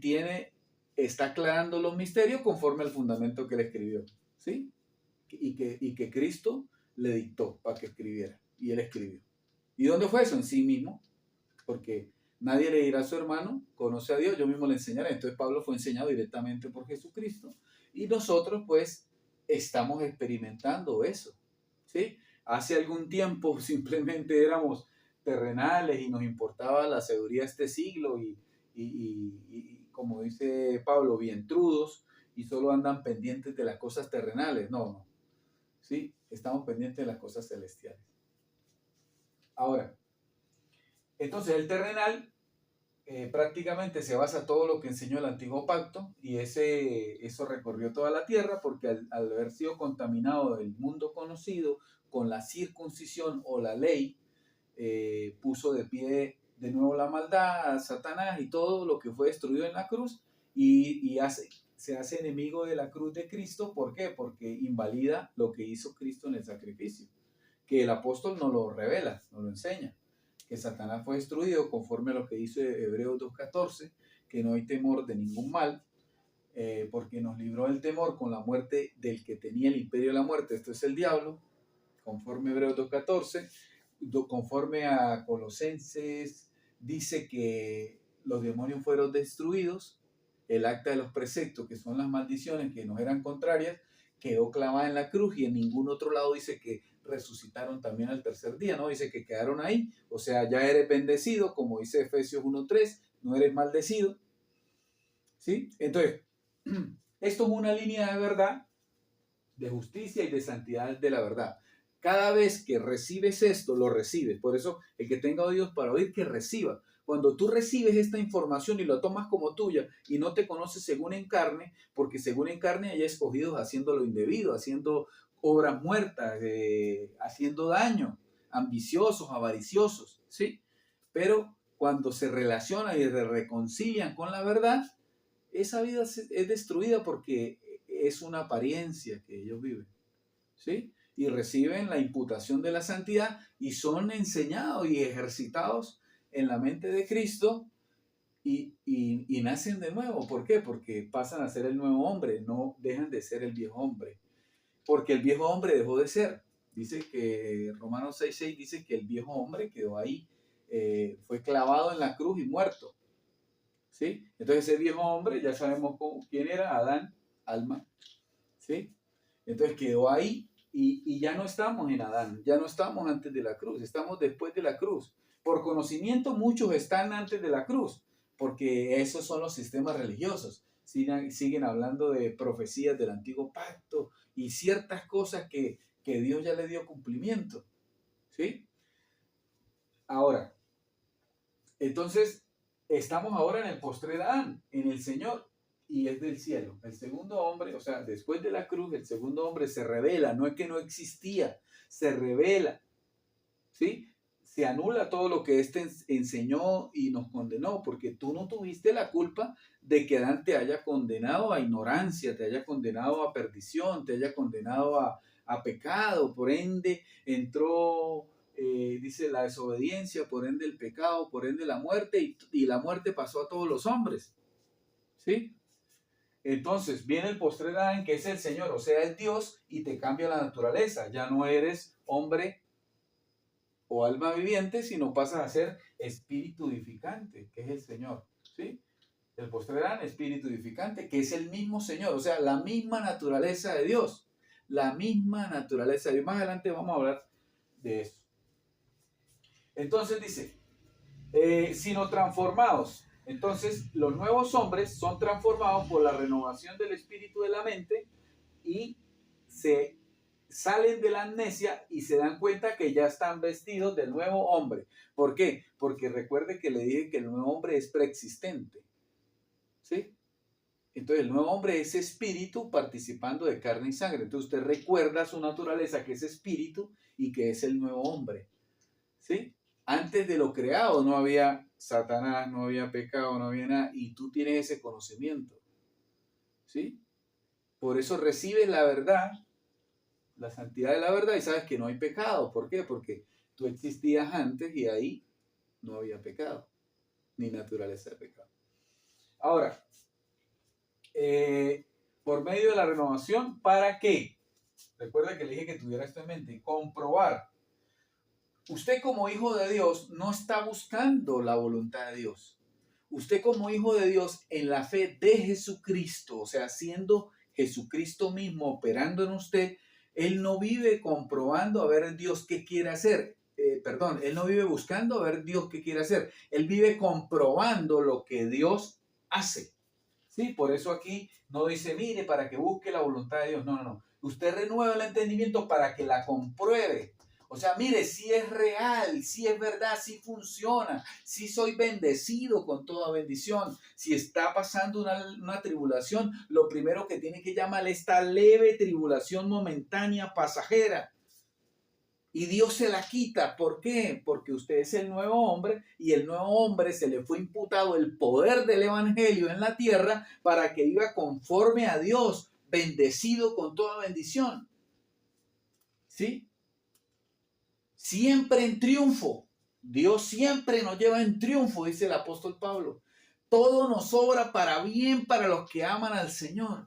está aclarando los misterios conforme al fundamento que él escribió, ¿sí? Y que Cristo le dictó para que escribiera, y él escribió. ¿Y dónde fue eso? En sí mismo, porque nadie le dirá a su hermano, conoce a Dios, yo mismo le enseñaré. Entonces Pablo fue enseñado directamente por Jesucristo, y nosotros pues estamos experimentando eso, ¿sí? Hace algún tiempo simplemente éramos terrenales y nos importaba la sabiduría de este siglo y como dice Pablo, vientrudos, y solo andan pendientes de las cosas terrenales. No, no, ¿sí? Estamos pendientes de las cosas celestiales. Ahora, entonces el terrenal prácticamente se basa en todo lo que enseñó el antiguo pacto, y eso recorrió toda la tierra, porque al haber sido contaminado el mundo conocido con la circuncisión o la ley, puso de pie de nuevo la maldad a Satanás y todo lo que fue destruido en la cruz, y se hace enemigo de la cruz de Cristo. ¿Por qué? Porque invalida lo que hizo Cristo en el sacrificio, que el apóstol no lo revela, no lo enseña, que Satanás fue destruido conforme a lo que dice Hebreos 2.14, que no hay temor de ningún mal, porque nos libró del temor con la muerte del que tenía el imperio de la muerte, esto es el diablo, conforme a Hebreos 2.14. Conforme a Colosenses, dice que los demonios fueron destruidos, el acta de los preceptos, que son las maldiciones que nos eran contrarias, quedó clavada en la cruz, y en ningún otro lado dice que resucitaron también al tercer día, ¿no? Dice que quedaron ahí, o sea, ya eres bendecido, como dice Efesios 1.3, no eres maldecido, ¿sí? Entonces, esto es una línea de verdad, de justicia y de santidad de la verdad. Cada vez que recibes esto, lo recibes. Por eso, el que tenga oídos para oír, que reciba. Cuando tú recibes esta información y lo tomas como tuya y no te conoces según en carne, porque según en carne hay escogidos haciendo lo indebido, haciendo obras muertas, haciendo daño, ambiciosos, avariciosos, ¿sí? Pero cuando se relacionan y se reconcilian con la verdad, esa vida es destruida porque es una apariencia que ellos viven, ¿sí? Y reciben la imputación de la santidad y son enseñados y ejercitados en la mente de Cristo y nacen de nuevo. ¿Por qué? Porque pasan a ser el nuevo hombre, no dejan de ser el viejo hombre. Porque el viejo hombre dejó de ser. Dice que Romanos 6.6 dice que el viejo hombre quedó ahí, fue clavado en la cruz y muerto, ¿sí? Entonces ese viejo hombre, ya sabemos quién era, Adán, alma, ¿sí? Entonces quedó ahí y ya no estamos en Adán, ya no estamos antes de la cruz, estamos después de la cruz. Por conocimiento muchos están antes de la cruz, porque esos son los sistemas religiosos. Siguen hablando de profecías del antiguo pacto y ciertas cosas que Dios ya le dio cumplimiento, ¿sí? Ahora, entonces, estamos ahora en el postrer Adán, en el Señor, y es del cielo. El segundo hombre, o sea, después de la cruz, el segundo hombre se revela, no es que no existía, se revela, ¿sí? Se anula todo lo que éste enseñó y nos condenó, porque tú no tuviste la culpa de que Adán te haya condenado a ignorancia, te haya condenado a perdición, te haya condenado a pecado, por ende entró, dice, la desobediencia, por ende el pecado, por ende la muerte, y la muerte pasó a todos los hombres, ¿sí? Entonces viene el postrer Adán, que es el Señor, o sea, es Dios, y te cambia la naturaleza, ya no eres hombre o alma viviente, sino pasas a ser espíritu edificante, que es el Señor, ¿sí? El postrer Adán, espíritu edificante, que es el mismo Señor, o sea, la misma naturaleza de Dios, la misma naturaleza de Dios. Más adelante vamos a hablar de eso. Entonces dice, sino transformados. Entonces, los nuevos hombres son transformados por la renovación del espíritu de la mente y se salen de la amnesia y se dan cuenta que ya están vestidos del nuevo hombre. ¿Por qué? Porque recuerde que le dije que el nuevo hombre es preexistente, ¿sí? Entonces el nuevo hombre es espíritu participando de carne y sangre. Entonces usted recuerda su naturaleza, que es espíritu y que es el nuevo hombre, ¿sí? Antes de lo creado no había Satanás, no había pecado, no había nada, y tú tienes ese conocimiento, ¿sí? Por eso recibes la verdad, la santidad de la verdad, y sabes que no hay pecado. ¿Por qué? Porque tú existías antes y ahí no había pecado, ni naturaleza de pecado. Ahora, por medio de la renovación, ¿para qué? Recuerda que le dije que tuviera esto en mente. Comprobar. Usted como hijo de Dios no está buscando la voluntad de Dios. Usted como hijo de Dios en la fe de Jesucristo, o sea, siendo Jesucristo mismo operando en usted, Él no vive comprobando a ver Dios qué quiere hacer. Él no vive buscando a ver Dios qué quiere hacer. Él vive comprobando lo que Dios hace. Sí, por eso aquí no dice, mire, para que busque la voluntad de Dios. No, no, no. Usted renueva el entendimiento para que la compruebe. O sea, mire, si es real, si es verdad, si funciona, si soy bendecido con toda bendición, si está pasando una tribulación, lo primero que tiene que llamar esta leve tribulación momentánea, pasajera. Y Dios se la quita. ¿Por qué? Porque usted es el nuevo hombre y el nuevo hombre se le fue imputado el poder del evangelio en la tierra para que viva conforme a Dios, bendecido con toda bendición. ¿Sí? Siempre en triunfo. Dios siempre nos lleva en triunfo, dice el apóstol Pablo. Todo nos obra para bien para los que aman al Señor.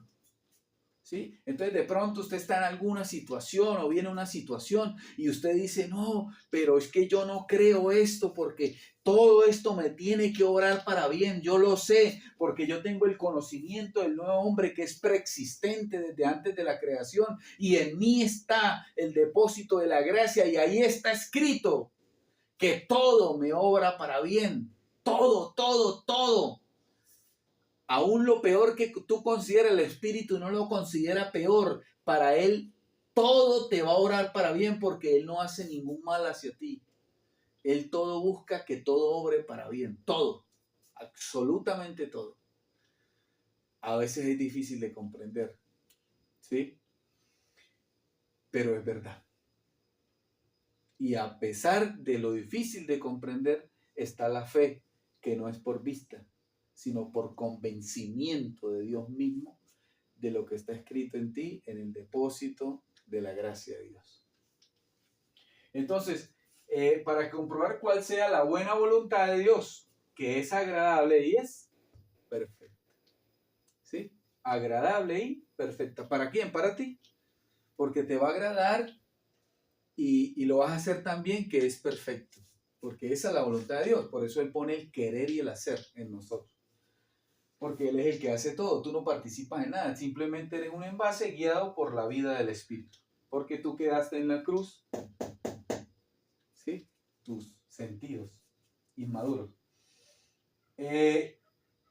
¿Sí? Entonces de pronto usted está en alguna situación o viene una situación y usted dice, no, pero es que yo no creo esto porque todo esto me tiene que obrar para bien. Yo lo sé porque yo tengo el conocimiento del nuevo hombre que es preexistente desde antes de la creación y en mí está el depósito de la gracia y ahí está escrito que todo me obra para bien. Todo, todo, todo. Aún lo peor que tú consideras, el espíritu no lo considera peor. Para él todo te va a orar para bien porque él no hace ningún mal hacia ti. Él todo busca que todo obre para bien. Todo. Absolutamente todo. A veces es difícil de comprender. ¿Sí? Pero es verdad. Y a pesar de lo difícil de comprender, está la fe, que no es por vista, sino por convencimiento de Dios mismo, de lo que está escrito en ti, en el depósito de la gracia de Dios. Entonces, para comprobar cuál sea la buena voluntad de Dios, que es agradable y es perfecta. ¿Sí? Agradable y perfecta. ¿Para quién? Para ti. Porque te va a agradar y lo vas a hacer tan bien que es perfecto. Porque esa es la voluntad de Dios. Por eso Él pone el querer y el hacer en nosotros. Porque Él es el que hace todo, tú no participas en nada, simplemente eres un envase guiado por la vida del Espíritu, porque tú quedaste en la cruz, ¿sí? Tus sentidos inmaduros.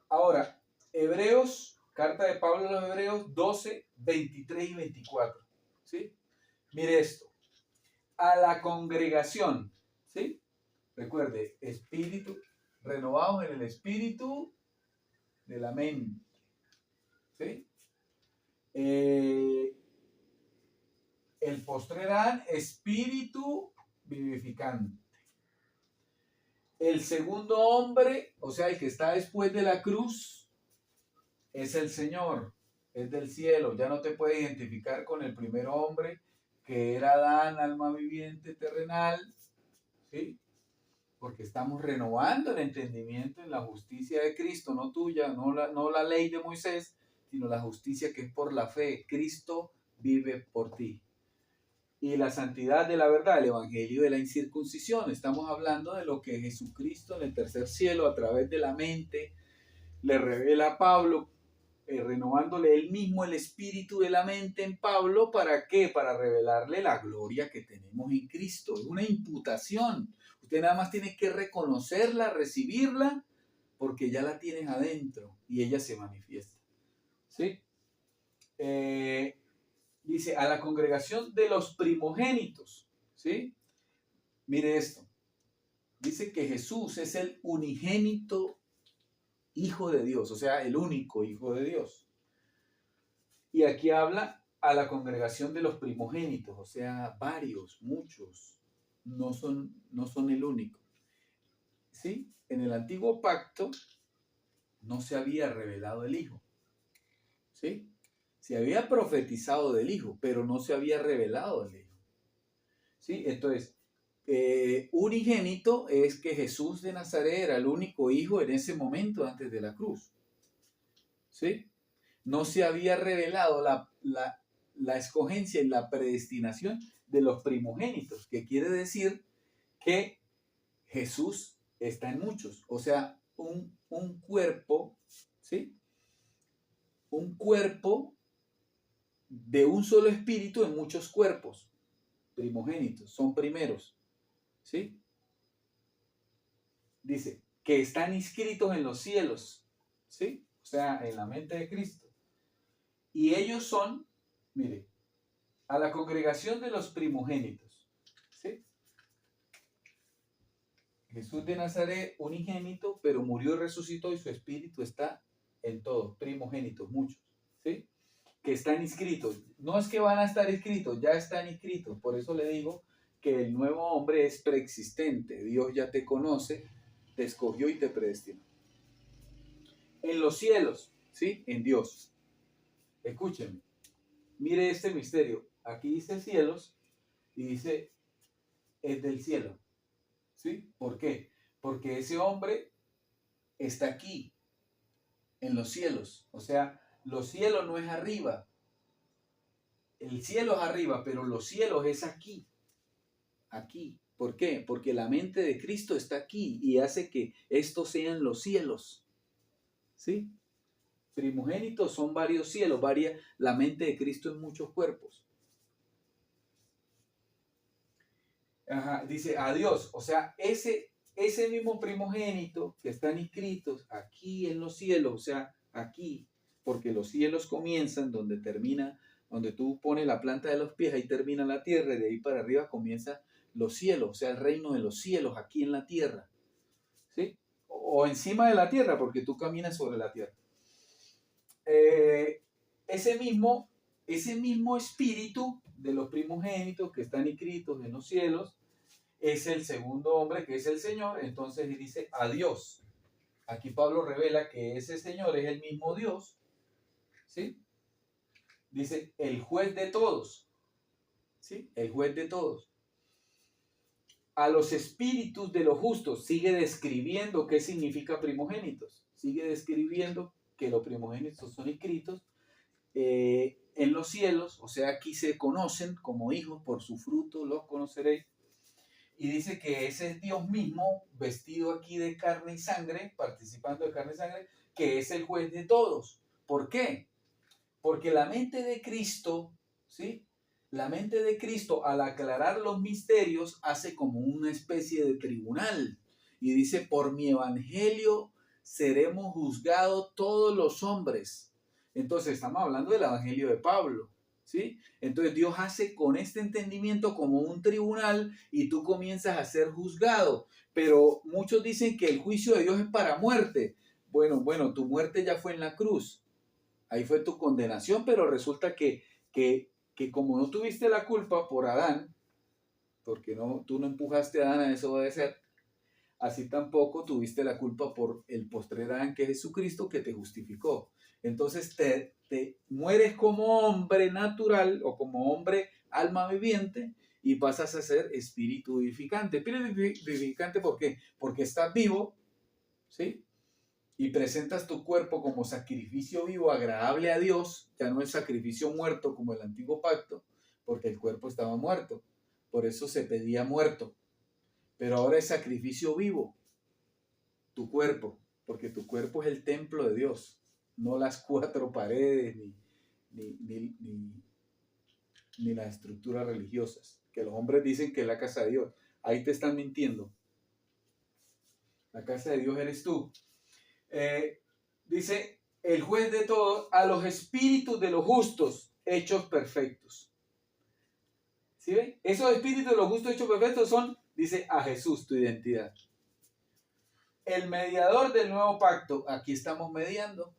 Ahora, Hebreos, carta de Pablo a los Hebreos 12, 23 y 24, ¿sí? Mire esto, a la congregación, ¿sí? Recuerde, espíritu, renovados en el espíritu de la mente, ¿sí? El postrer espíritu vivificante. El segundo hombre, o sea, el que está después de la cruz, es el Señor, es del cielo. Ya no te puedes identificar con el primer hombre, que era Adán, alma viviente terrenal, ¿sí? Porque estamos renovando el entendimiento en la justicia de Cristo, no tuya, no la ley de Moisés, sino la justicia que es por la fe. Cristo vive por ti. Y la santidad de la verdad, el evangelio de la incircuncisión. Estamos hablando de lo que Jesucristo en el tercer cielo, a través de la mente, le revela a Pablo, renovándole él mismo el espíritu de la mente en Pablo. ¿Para qué? Para revelarle la gloria que tenemos en Cristo. Es una imputación. Usted nada más tiene que reconocerla, recibirla, porque ya la tienes adentro y ella se manifiesta. ¿Sí? Dice, a la congregación de los primogénitos, ¿sí? Mire esto. Dice que Jesús es el unigénito Hijo de Dios, o sea, el único Hijo de Dios. Y aquí habla a la congregación de los primogénitos, o sea, varios, muchos, no son el único. ¿Sí? En el antiguo pacto no se había revelado el Hijo. ¿Sí? Se había profetizado del Hijo, pero no se había revelado el Hijo. ¿Sí? Entonces, unigénito es que Jesús de Nazaret era el único hijo en ese momento antes de la cruz. ¿sí? No se había revelado la escogencia y la predestinación de los primogénitos, que quiere decir que Jesús está en muchos, o sea, un cuerpo, ¿sí? Un cuerpo de un solo espíritu en muchos cuerpos, primogénitos, son primeros, ¿sí? Dice, que están inscritos en los cielos, ¿sí? O sea, en la mente de Cristo. Y ellos son, mire, a la congregación de los primogénitos, ¿sí? Jesús de Nazaret, unigénito, pero murió y resucitó y su espíritu está en todos, primogénitos, muchos, ¿sí? Que están inscritos. No es que van a estar inscritos, ya están inscritos. Por eso le digo que el nuevo hombre es preexistente. Dios ya te conoce, te escogió y te predestinó. En los cielos, ¿sí? En Dios. Escúchenme. Mire este misterio. Aquí dice cielos y dice es del cielo. ¿Sí? ¿Por qué? Porque ese hombre está aquí, en los cielos. O sea, los cielos no es arriba. El cielo es arriba, pero los cielos es aquí. Aquí. ¿Por qué? Porque la mente de Cristo está aquí y hace que estos sean los cielos. ¿Sí? Primogénitos son varios cielos, la mente de Cristo en muchos cuerpos. Ajá, dice a Dios, o sea, ese mismo primogénito que están inscritos aquí en los cielos, o sea, aquí, porque los cielos comienzan donde termina, donde tú pones la planta de los pies, ahí termina la tierra, y de ahí para arriba comienza los cielos, o sea, el reino de los cielos aquí en la tierra, ¿sí? O encima de la tierra, porque tú caminas sobre la tierra. Ese mismo espíritu de los primogénitos que están inscritos en los cielos es el segundo hombre, que es el Señor. Entonces dice a Dios. Aquí Pablo revela que ese Señor es el mismo Dios, ¿sí? Dice el juez de todos, ¿sí? El juez de todos. A los espíritus de los justos, sigue describiendo qué significa primogénitos, sigue describiendo que los primogénitos son inscritos en los cielos, o sea, aquí se conocen como hijos, por su fruto los conoceréis. Y dice que ese es Dios mismo, vestido aquí de carne y sangre, participando de carne y sangre, que es el juez de todos. ¿Por qué? Porque la mente de Cristo, ¿sí? La mente de Cristo, al aclarar los misterios, hace como una especie de tribunal. Y dice, por mi evangelio seremos juzgados todos los hombres. Entonces, estamos hablando del evangelio de Pablo, ¿sí? Entonces, Dios hace con este entendimiento como un tribunal y tú comienzas a ser juzgado. Pero muchos dicen que el juicio de Dios es para muerte. Bueno, tu muerte ya fue en la cruz. Ahí fue tu condenación, pero resulta que como no tuviste la culpa por Adán, porque tú no empujaste a Adán a desobedecer, así tampoco tuviste la culpa por el postrer Adán, que es Jesucristo, que te justificó. Entonces te mueres como hombre natural o como hombre alma viviente y pasas a ser espíritu vivificante. Espíritu vivificante, ¿por qué? Porque estás vivo, ¿sí? Y presentas tu cuerpo como sacrificio vivo agradable a Dios, ya no es sacrificio muerto como el antiguo pacto, porque el cuerpo estaba muerto, por eso se pedía muerto, pero ahora es sacrificio vivo, tu cuerpo, porque tu cuerpo es el templo de Dios, no las cuatro paredes ni las estructuras religiosas, que los hombres dicen que es la casa de Dios, ahí te están mintiendo, la casa de Dios eres tú. Dice el juez de todos, a los espíritus de los justos hechos perfectos. ¿Sí ven? Esos espíritus de los justos hechos perfectos son, dice, a Jesús, tu identidad. El mediador del nuevo pacto, aquí estamos mediando.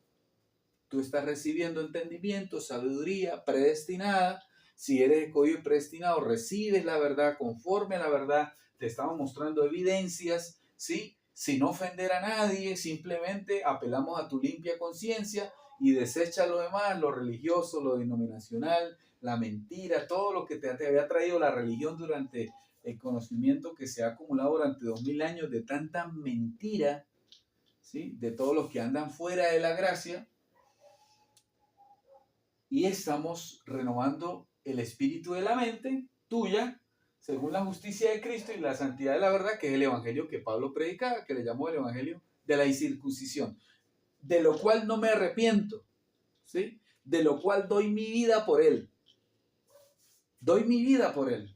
Tú estás recibiendo entendimiento, sabiduría predestinada. Si eres escogido y predestinado, recibes la verdad conforme a la verdad. Te estamos mostrando evidencias, ¿sí? Sin ofender a nadie, simplemente apelamos a tu limpia conciencia y desecha lo demás, lo religioso, lo denominacional, la mentira, todo lo que te había traído la religión durante el conocimiento que se ha acumulado durante 2000 años de tanta mentira, ¿sí? De todos los que andan fuera de la gracia. y estamos renovando el espíritu de la mente tuya, según la justicia de Cristo y la santidad de la verdad, que es el evangelio que Pablo predicaba, que le llamó el evangelio de la incircuncisión, de lo cual no me arrepiento, ¿sí? De lo cual doy mi vida por él. Doy mi vida por él,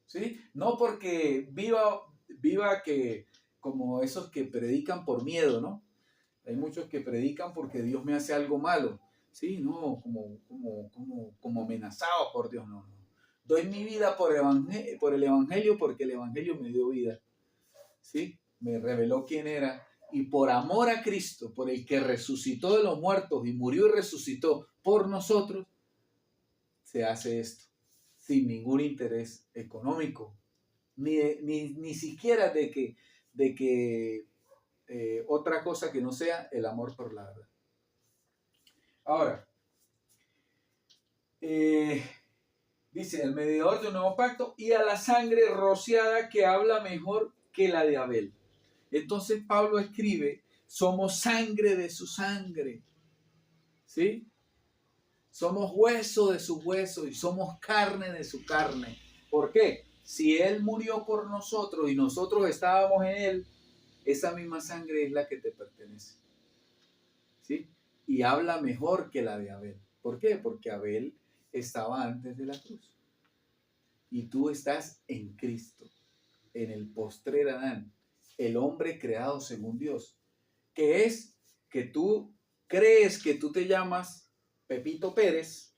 ¿sí? No porque viva que como esos que predican por miedo, ¿no? Hay muchos que predican porque Dios me hace algo malo, ¿sí? No, como amenazado por Dios, no, no. Doy mi vida por el evangelio porque el evangelio me dio vida, ¿sí? Me reveló quién era. Y por amor a Cristo, por el que resucitó de los muertos y murió y resucitó por nosotros, se hace esto, sin ningún interés económico, ni siquiera de que otra cosa que no sea el amor por la verdad. Ahora, dice, el mediador de un nuevo pacto y a la sangre rociada que habla mejor que la de Abel. Entonces Pablo escribe, somos sangre de su sangre, ¿sí? Somos hueso de su hueso y somos carne de su carne. ¿Por qué? Si Él murió por nosotros y nosotros estábamos en Él, esa misma sangre es la que te pertenece, ¿sí? Y habla mejor que la de Abel. ¿Por qué? Porque Abel estaba antes de la cruz. Y tú estás en Cristo, en el postrer Adán, el hombre creado según Dios, que es que tú crees que tú te llamas Pepito Pérez,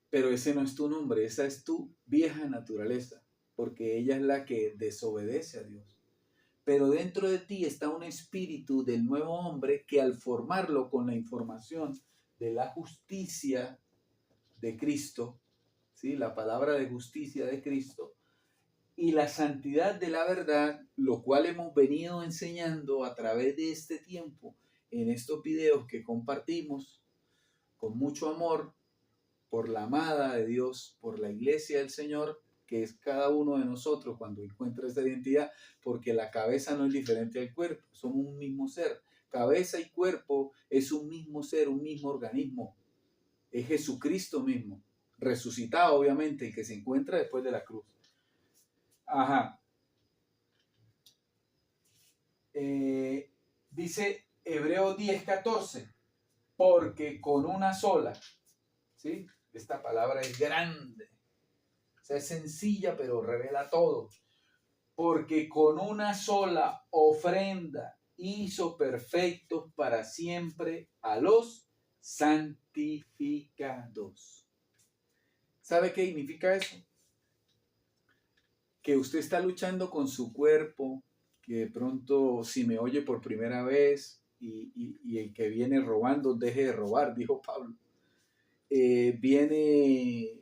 pero ese no es tu nombre, esa es tu vieja naturaleza, porque ella es la que desobedece a Dios. Pero dentro de ti está un espíritu del nuevo hombre que al formarlo con la información de la justicia de Cristo, ¿sí? La palabra de justicia de Cristo, y la santidad de la verdad, lo cual hemos venido enseñando a través de este tiempo en estos videos que compartimos con mucho amor por la amada de Dios, por la iglesia del Señor, que es cada uno de nosotros cuando encuentra esa identidad, porque la cabeza no es diferente al cuerpo, somos un mismo ser. Cabeza y cuerpo es un mismo ser, un mismo organismo. Es Jesucristo mismo, resucitado obviamente, el que se encuentra después de la cruz. Ajá. Dice Hebreos 10:14, porque con una sola, ¿sí? Esta palabra es grande, o sea, es sencilla pero revela todo, porque con una sola ofrenda hizo perfectos para siempre a los santificados. ¿Sabe qué significa eso? Que usted está luchando con su cuerpo, que de pronto si me oye por primera vez y el que viene robando, deje de robar, dijo Pablo. Viene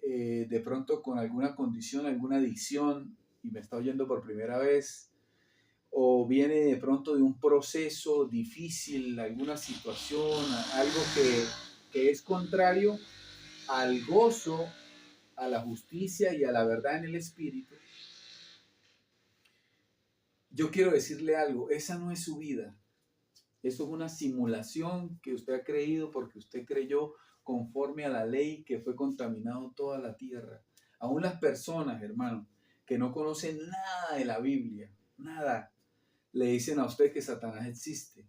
de pronto con alguna condición, alguna adicción y me está oyendo por primera vez, o viene de pronto de un proceso difícil, alguna situación, algo que es contrario al gozo, a la justicia y a la verdad en el Espíritu. Yo quiero decirle algo, esa no es su vida. Eso es una simulación que usted ha creído porque usted creyó conforme a la ley que fue contaminado toda la tierra. Aún las personas, hermano, que no conocen nada de la Biblia, nada, le dicen a usted que Satanás existe.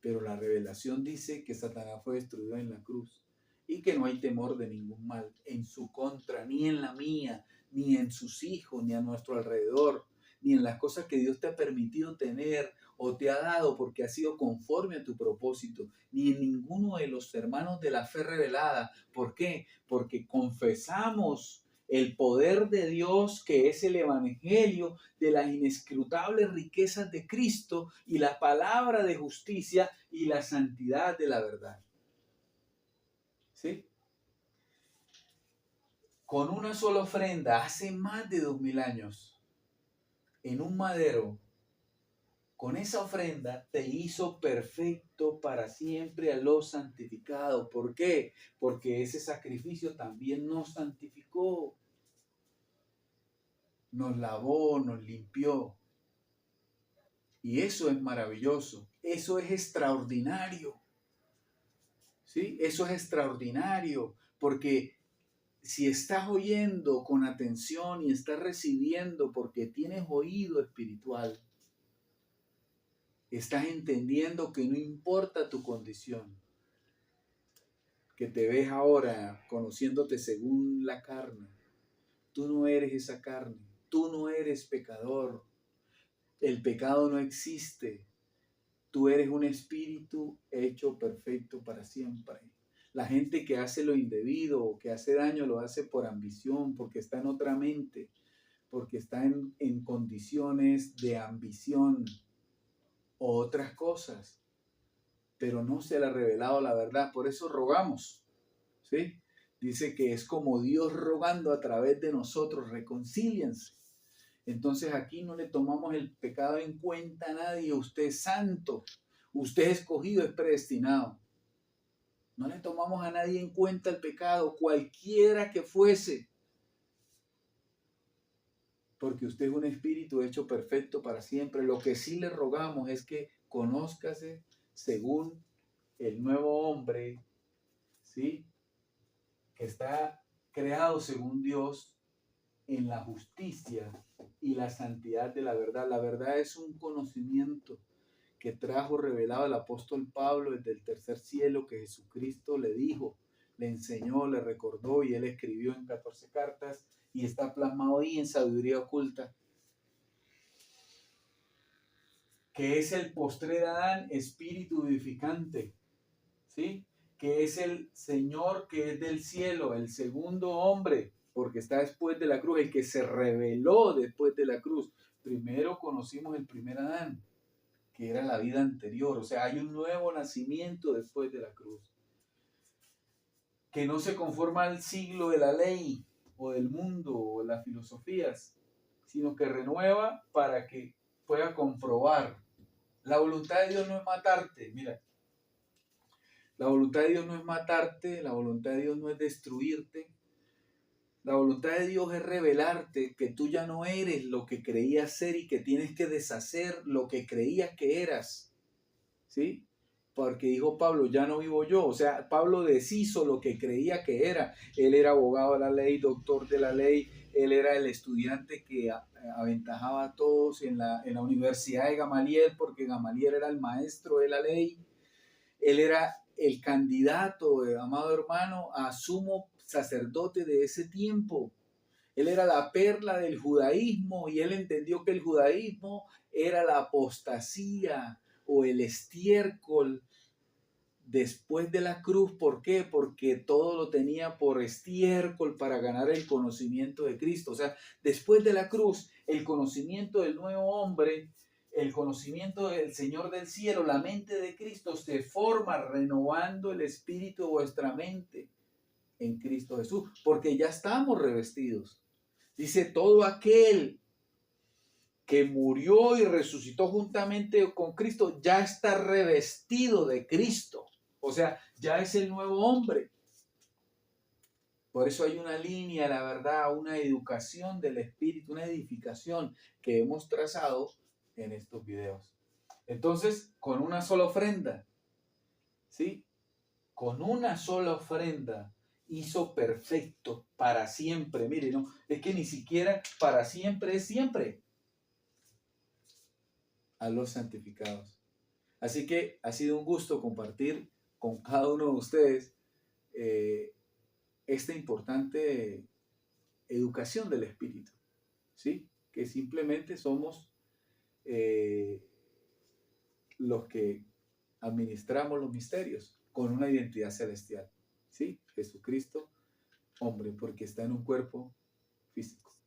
Pero la revelación dice que Satanás fue destruido en la cruz y que no hay temor de ningún mal en su contra, ni en la mía, ni en sus hijos, ni a nuestro alrededor, ni en las cosas que Dios te ha permitido tener o te ha dado porque ha sido conforme a tu propósito, ni en ninguno de los hermanos de la fe revelada. ¿Por qué? Porque confesamos el poder de Dios, que es el evangelio de las inescrutables riquezas de Cristo y la palabra de justicia y la santidad de la verdad. ¿Sí? Con una sola ofrenda, hace más de 2000 años, en un madero, con esa ofrenda te hizo perfecto para siempre a los santificados. ¿Por qué? Porque ese sacrificio también nos santificó, nos lavó, nos limpió. Y eso es maravilloso, eso es extraordinario. ¿sí? Eso es extraordinario, porque si estás oyendo con atención y estás recibiendo porque tienes oído espiritual, estás entendiendo que no importa tu condición, que te ves ahora conociéndote según la carne, tú no eres esa carne, tú no eres pecador, el pecado no existe, tú eres un espíritu hecho perfecto para siempre. La gente que hace lo indebido o que hace daño lo hace por ambición, porque está en otra mente, porque está en condiciones de ambición o otras cosas, pero no se le ha revelado la verdad. Por eso rogamos, ¿sí? Dice que es como Dios rogando a través de nosotros, reconcíliense. Entonces aquí no le tomamos el pecado en cuenta a nadie. Usted es santo, usted es escogido, es predestinado. No le tomamos a nadie en cuenta el pecado, cualquiera que fuese, porque usted es un espíritu hecho perfecto para siempre. Lo que sí le rogamos es que conózcase según el nuevo hombre, ¿sí? Que está creado según Dios en la justicia y la santidad de la verdad. La verdad es un conocimiento que trajo revelado el apóstol Pablo desde el tercer cielo, que Jesucristo le dijo, le enseñó, le recordó, y él escribió en 14 cartas y está plasmado ahí en sabiduría oculta, que es el postrer Adán, espíritu vivificante, ¿sí? Que es el Señor que es del cielo, el segundo hombre, porque está después de la cruz, el que se reveló después de la cruz. Primero conocimos el primer Adán, que era la vida anterior, o sea, hay un nuevo nacimiento después de la cruz, que no se conforma al siglo de la ley o del mundo o de las filosofías, sino que renueva para que pueda comprobar. La voluntad de Dios no es matarte, mira, la voluntad de Dios no es matarte, la voluntad de Dios no es destruirte, la voluntad de Dios es revelarte que tú ya no eres lo que creías ser y que tienes que deshacer lo que creías que eras, ¿sí? Porque dijo Pablo, ya no vivo yo. O sea, Pablo deshizo lo que creía que era. Él era abogado de la ley, doctor de la ley. Él era el estudiante que aventajaba a todos en la universidad de Gamaliel, porque Gamaliel era el maestro de la ley. Él era el candidato, amado hermano, a sumo sacerdote de ese tiempo. Él era la perla del judaísmo y él entendió que el judaísmo era la apostasía o el estiércol después de la cruz. ¿Por qué? Porque todo lo tenía por estiércol para ganar el conocimiento de Cristo. O sea, después de la cruz, el conocimiento del nuevo hombre, el conocimiento del Señor del cielo, la mente de Cristo se forma renovando el espíritu de vuestra mente en Cristo Jesús, porque ya estamos revestidos. Dice, todo aquel que murió y resucitó juntamente con Cristo ya está revestido de Cristo. O sea, ya es el nuevo hombre. Por eso hay una línea, la verdad, una educación del espíritu, una edificación que hemos trazado en estos videos. Entonces, con una sola ofrenda, ¿sí? Con una sola ofrenda hizo perfecto para siempre. Mire, no, es que ni siquiera para siempre es siempre a los santificados. Así que ha sido un gusto compartir con cada uno de ustedes esta importante educación del espíritu, ¿sí? Que simplemente somos los que administramos los misterios con una identidad celestial, ¿sí? Jesucristo, hombre, porque está en un cuerpo físico.